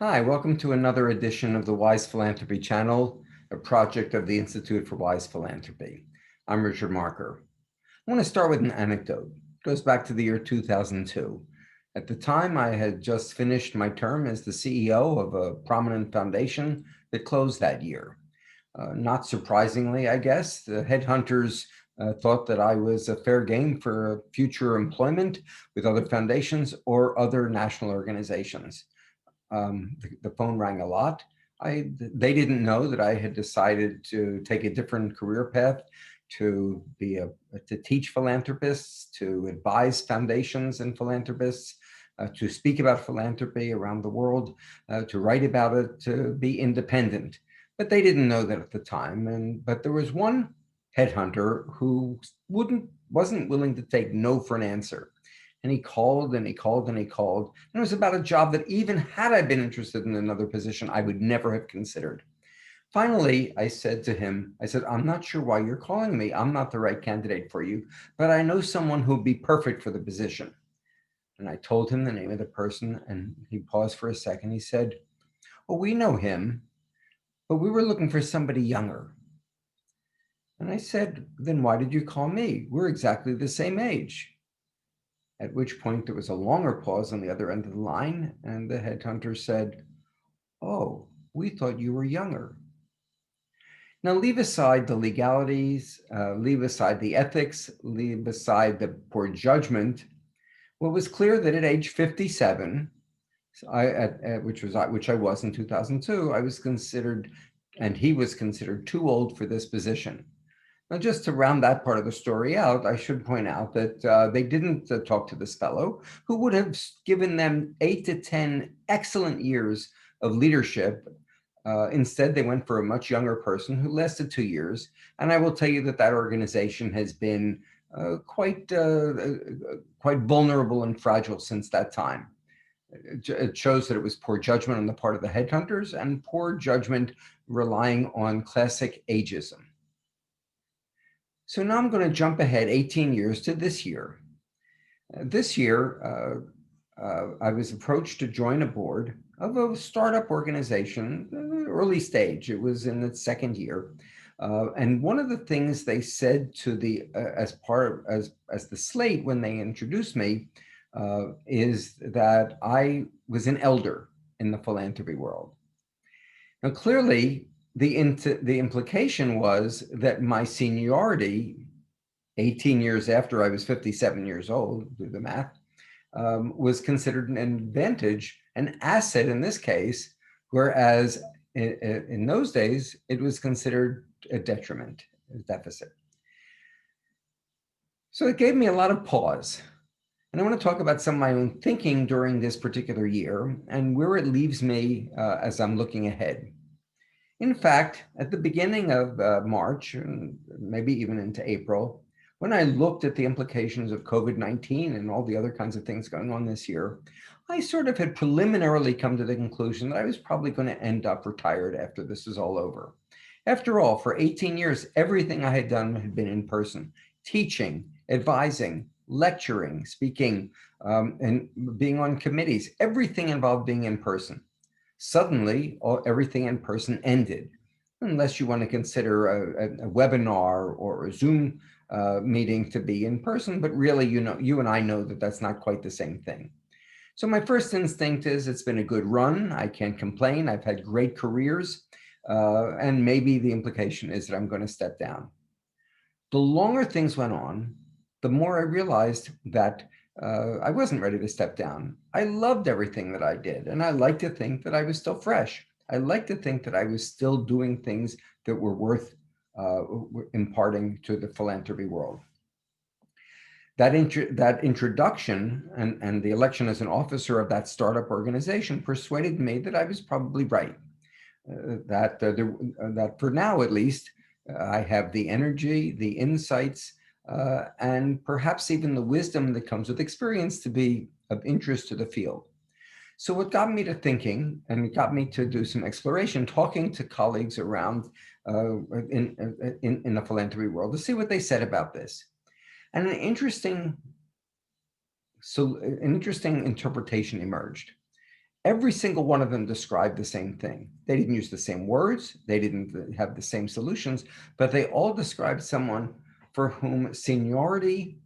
Hi, welcome to another edition of the Wise Philanthropy channel, a project of the Institute for Wise Philanthropy. I'm Richard Marker. I want to start with an anecdote. It goes back to the year 2002. At the time, I had just finished my term as the CEO of a prominent foundation that closed that year. Not surprisingly, I guess, the headhunters thought that I was a fair game for future employment with other foundations or other national organizations. The phone rang a lot. They didn't know that I had decided to take a different career path, to teach philanthropists, to advise foundations and philanthropists, to speak about philanthropy around the world, to write about it, to be independent. But they didn't know that at the time. But there was one headhunter who wasn't willing to take no for an answer. And he called and he called and he called. And it was about a job that even had I been interested in another position, I would never have considered. Finally, I said to him, I'm not sure why you're calling me. I'm not the right candidate for you, but I know someone who'd be perfect for the position. And I told him the name of the person, and he paused for a second. He said, "Oh, we know him, but we were looking for somebody younger." And I said, "Then why did you call me? We're exactly the same age." At which point there was a longer pause on the other end of the line, and the headhunter said, "Oh, we thought you were younger." Now, leave aside the legalities, leave aside the ethics, leave aside the poor judgment. What was clear that at age 57, which I was in 2002, I was considered, and he was considered, too old for this position. Now, just to round that part of the story out, I should point out that they didn't talk to this fellow, who would have given them 8 to 10 excellent years of leadership. Instead, they went for a much younger person who lasted 2 years. And I will tell you that that organization has been quite vulnerable and fragile since that time. It shows that it was poor judgment on the part of the headhunters and poor judgment relying on classic ageism. So now I'm going to jump ahead 18 years to this year. This year, I was approached to join a board of a startup organization, early stage. It was in its second year. And one of the things they said to the as the slate when they introduced me is that I was an elder in the philanthropy world. Now, clearly, the implication was that my seniority, 18 years after I was 57 years old, do the math, was considered an advantage, an asset in this case, whereas in those days, it was considered a detriment, a deficit. So it gave me a lot of pause. And I want to talk about some of my own thinking during this particular year and where it leaves me as I'm looking ahead. In fact, at the beginning of March, and maybe even into April, when I looked at the implications of COVID-19 and all the other kinds of things going on this year, I sort of had preliminarily come to the conclusion that I was probably going to end up retired after this is all over. After all, for 18 years, everything I had done had been in person, teaching, advising, lecturing, speaking, and being on committees, everything involved being in person. Suddenly, everything in person ended, unless you want to consider a webinar or a Zoom meeting to be in person. But really, you and I know that that's not quite the same thing. So my first instinct is it's been a good run. I can't complain. I've had great careers. And maybe the implication is that I'm going to step down. The longer things went on, the more I realized that I wasn't ready to step down. I loved everything that I did, and I like to think that I was still fresh. I like to think that I was still doing things that were worth imparting to the philanthropy world. That introduction and the election as an officer of that startup organization persuaded me that I was probably right. That for now, at least, I have the energy, the insights, and perhaps even the wisdom that comes with experience to be of interest to the field. So what got me to thinking, and it got me to do some exploration, talking to colleagues around in the philanthropy world to see what they said about this. And an interesting interpretation emerged. Every single one of them described the same thing. They didn't use the same words, they didn't have the same solutions, but they all described someone for whom seniority,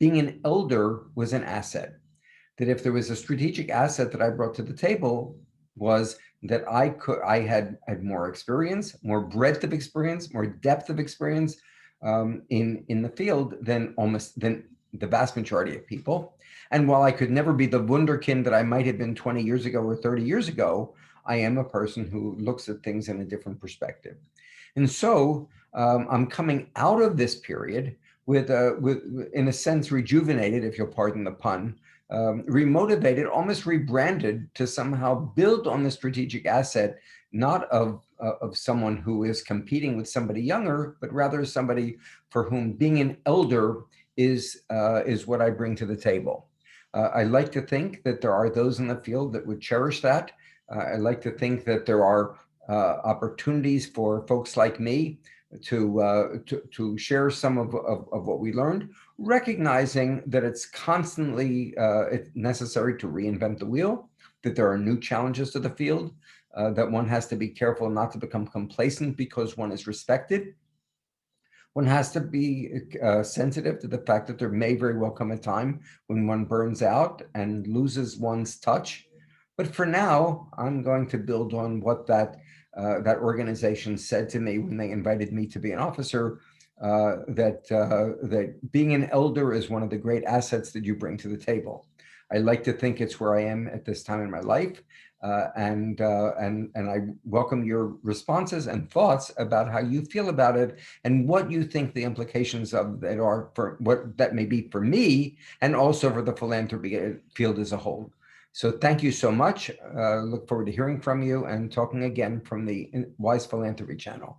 being an elder, was an asset. That if there was a strategic asset that I brought to the table, was that I had more experience, more breadth of experience, more depth of experience in the field than the vast majority of people. And while I could never be the wunderkind that I might have been 20 years ago or 30 years ago, I am a person who looks at things in a different perspective. And so I'm coming out of this period with, in a sense, rejuvenated, if you'll pardon the pun, remotivated, almost rebranded to somehow build on the strategic asset, not of someone who is competing with somebody younger, but rather somebody for whom being an elder is what I bring to the table. I like to think that there are those in the field that would cherish that. I like to think that there are opportunities for folks like me to share some of what we learned, recognizing that it's constantly necessary to reinvent the wheel, that there are new challenges to the field, that one has to be careful not to become complacent because one is respected. One has to be sensitive to the fact that there may very well come a time when one burns out and loses one's touch. But for now, I'm going to build on what that organization said to me when they invited me to be an officer, that being an elder is one of the great assets that you bring to the table. I like to think it's where I am at this time in my life. And I welcome your responses and thoughts about how you feel about it and what you think the implications of that are for what that may be for me and also for the philanthropy field as a whole. So thank you so much. Look forward to hearing from you and talking again from the Wise Philanthropy channel.